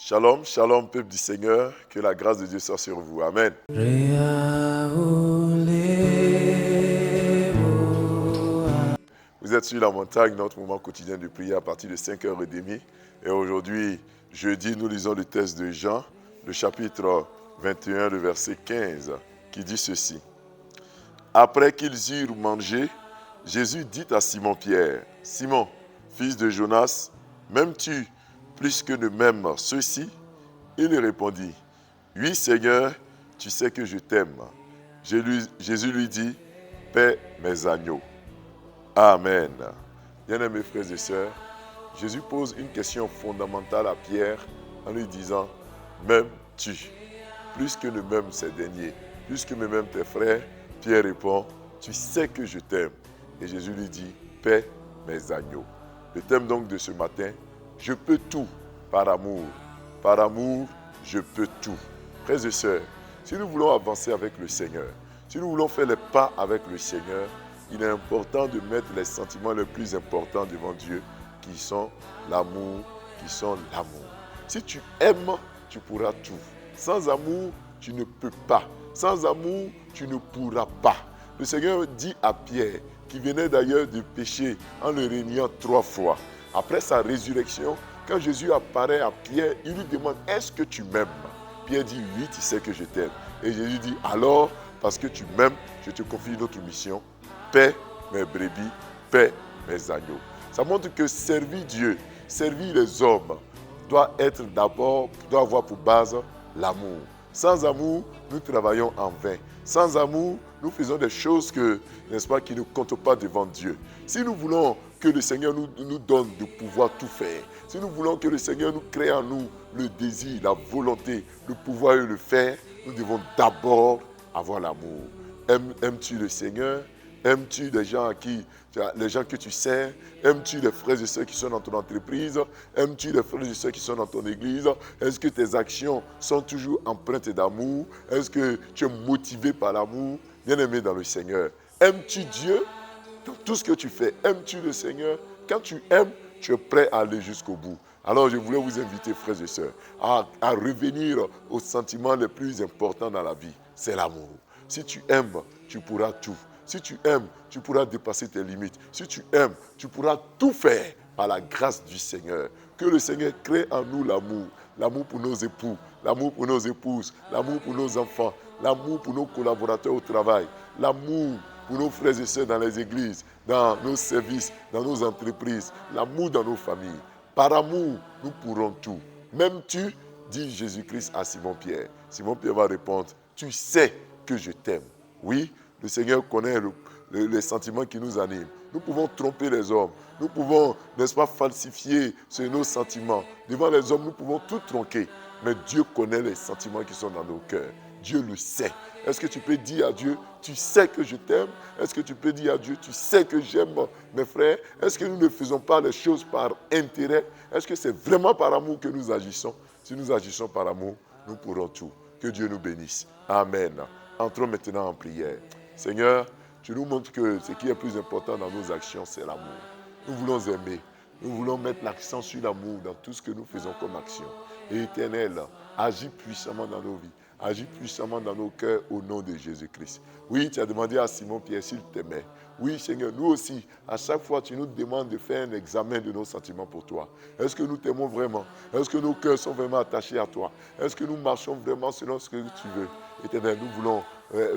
Shalom, shalom, peuple du Seigneur, que la grâce de Dieu soit sur vous. Amen. Vous êtes sur la montagne, notre moment quotidien de prière à partir de 5h30. Et aujourd'hui, jeudi, nous lisons le texte de Jean, le chapitre 21, le verset 15, qui dit ceci. Après qu'ils eurent mangé, Jésus dit à Simon-Pierre, « Simon, fils de Jonas, m'aimes-tu plus que ne m'aiment ceux-ci » Il lui répondit, « Oui, Seigneur, tu sais que je t'aime. » Jésus lui dit, « Paie mes agneaux. » Amen. Bien-aimés frères et sœurs, Jésus pose une question fondamentale à Pierre en lui disant, « M'aimes-tu plus que ne m'aiment ces derniers, plus que ne m'aiment tes frères ?» Pierre répond, « Tu sais que je t'aime. » Et Jésus lui dit, « Paie mes agneaux. » Le thème donc de ce matin, « Je peux tout par amour. Par amour, je peux tout. » Frères et sœurs, si nous voulons avancer avec le Seigneur, si nous voulons faire les pas avec le Seigneur, il est important de mettre les sentiments les plus importants devant Dieu, qui sont l'amour, Si tu aimes, tu pourras tout. Sans amour, tu ne peux pas. Sans amour, tu ne pourras pas. Le Seigneur dit à Pierre, qui venait d'ailleurs de pécher en le réuniant 3 fois. Après sa résurrection, quand Jésus apparaît à Pierre, il lui demande, « Est-ce que tu m'aimes ?» Pierre dit, « Oui, tu sais que je t'aime. » Et Jésus dit, « Alors, parce que tu m'aimes, je te confie une autre mission. Paie mes brebis, paie mes agneaux. » Ça montre que servir Dieu, servir les hommes, doit avoir pour base l'amour. Sans amour, nous travaillons en vain. Sans amour, nous faisons des choses qui ne comptent pas devant Dieu. Si nous voulons que le Seigneur nous donne de pouvoir tout faire, si nous voulons que le Seigneur nous crée en nous le désir, la volonté, le pouvoir et le faire, nous devons d'abord avoir l'amour. Aimes-tu le Seigneur? Aimes-tu les gens que tu sers? Aimes-tu les frères et sœurs qui sont dans ton entreprise? Aimes-tu les frères et sœurs qui sont dans ton église? Est-ce que tes actions sont toujours empreintes d'amour? Est-ce que tu es motivé par l'amour? Bien-aimé dans le Seigneur, aimes-tu Dieu dans tout ce que tu fais? Aimes-tu le Seigneur? Quand tu aimes, tu es prêt à aller jusqu'au bout. Alors je voulais vous inviter, frères et sœurs, à revenir aux sentiments les plus importants dans la vie. C'est l'amour. Si tu aimes, tu pourras tout. Si tu aimes, tu pourras dépasser tes limites. Si tu aimes, tu pourras tout faire par la grâce du Seigneur. Que le Seigneur crée en nous l'amour. L'amour pour nos époux, l'amour pour nos épouses, l'amour pour nos enfants, l'amour pour nos collaborateurs au travail, l'amour pour nos frères et sœurs dans les églises, dans nos services, dans nos entreprises, l'amour dans nos familles. Par amour, nous pourrons tout. M'aimes-tu? Dit Jésus-Christ à Simon-Pierre. Simon-Pierre va répondre, tu sais que je t'aime. Oui, le Seigneur connaît les sentiments qui nous animent. Nous pouvons tromper les hommes. Nous pouvons, n'est-ce pas, falsifier nos sentiments. Devant les hommes, nous pouvons tout tronquer. Mais Dieu connaît les sentiments qui sont dans nos cœurs. Dieu le sait. Est-ce que tu peux dire à Dieu, tu sais que je t'aime? Est-ce que tu peux dire à Dieu, tu sais que j'aime mes frères? Est-ce que nous ne faisons pas les choses par intérêt? Est-ce que c'est vraiment par amour que nous agissons? Si nous agissons par amour, nous pourrons tout. Que Dieu nous bénisse. Amen. Entrons maintenant en prière. Seigneur, tu nous montres que ce qui est plus important dans nos actions, c'est l'amour. Nous voulons aimer. Nous voulons mettre l'accent sur l'amour dans tout ce que nous faisons comme action. Et Éternel, agis puissamment dans nos vies. Agis puissamment dans nos cœurs au nom de Jésus-Christ. Oui, tu as demandé à Simon-Pierre s'il t'aimait. Oui, Seigneur, nous aussi, à chaque fois, tu nous demandes de faire un examen de nos sentiments pour toi. Est-ce que nous t'aimons vraiment? Est-ce que nos cœurs sont vraiment attachés à toi? Est-ce que nous marchons vraiment selon ce que tu veux? Éternel, nous voulons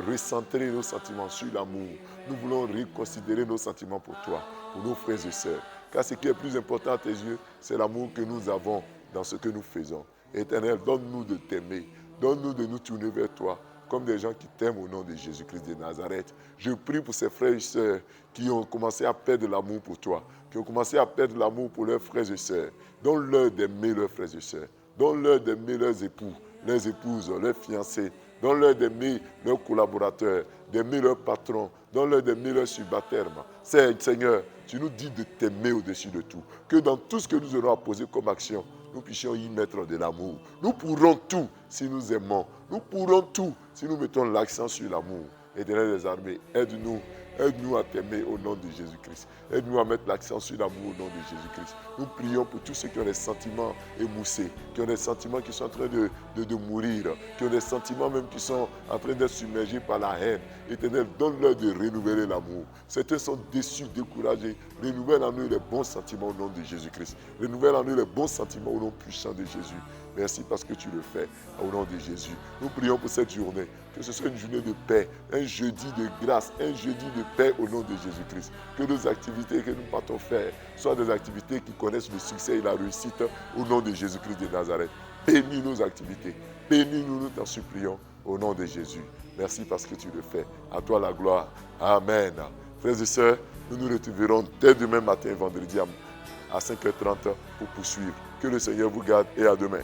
recentrer nos sentiments sur l'amour. Nous voulons reconsidérer nos sentiments pour toi, pour nos frères et sœurs. Car ce qui est plus important à tes yeux, c'est l'amour que nous avons dans ce que nous faisons. Éternel, donne-nous de t'aimer. Donne-nous de nous tourner vers toi comme des gens qui t'aiment au nom de Jésus-Christ de Nazareth. Je prie pour ces frères et sœurs qui ont commencé à perdre l'amour pour toi, qui ont commencé à perdre l'amour pour leurs frères et sœurs. Donne-leur d'aimer leurs frères et sœurs. Donne-leur d'aimer leurs époux, leurs épouses, leurs fiancés. Donne-leur d'aimer leurs collaborateurs, d'aimer leurs patrons. Donne-leur d'aimer leurs subalternes. Seigneur, tu nous dis de t'aimer au-dessus de tout. Que dans tout ce que nous aurons à poser comme action, nous puissions y mettre de l'amour. Nous pourrons tout si nous aimons. Nous pourrons tout si nous mettons l'accent sur l'amour. Éternel des armées, aide-nous Aide-nous à t'aimer au nom de Jésus-Christ. Aide-nous à mettre l'accent sur l'amour au nom de Jésus-Christ. Nous prions pour tous ceux qui ont des sentiments émoussés, qui ont des sentiments qui sont en train de mourir, qui ont des sentiments même qui sont en train d'être submergés par la haine. Éternel, donne-leur de renouveler l'amour. Certains sont déçus, découragés. Renouvelle en eux les bons sentiments au nom de Jésus-Christ. Renouvelle en eux les bons sentiments au nom puissant de Jésus. Merci parce que tu le fais au nom de Jésus. Nous prions pour cette journée, que ce soit une journée de paix, un jeudi de grâce, un jeudi de paix au nom de Jésus-Christ. Que nos activités que nous partons faire soient des activités qui connaissent le succès et la réussite au nom de Jésus-Christ de Nazareth. Bénis nos activités, bénis-nous, nous t'en supplions au nom de Jésus. Merci parce que tu le fais. À toi la gloire. Amen. Frères et sœurs, nous nous retrouverons dès demain matin, vendredi à 5h30 pour poursuivre. Que le Seigneur vous garde et à demain.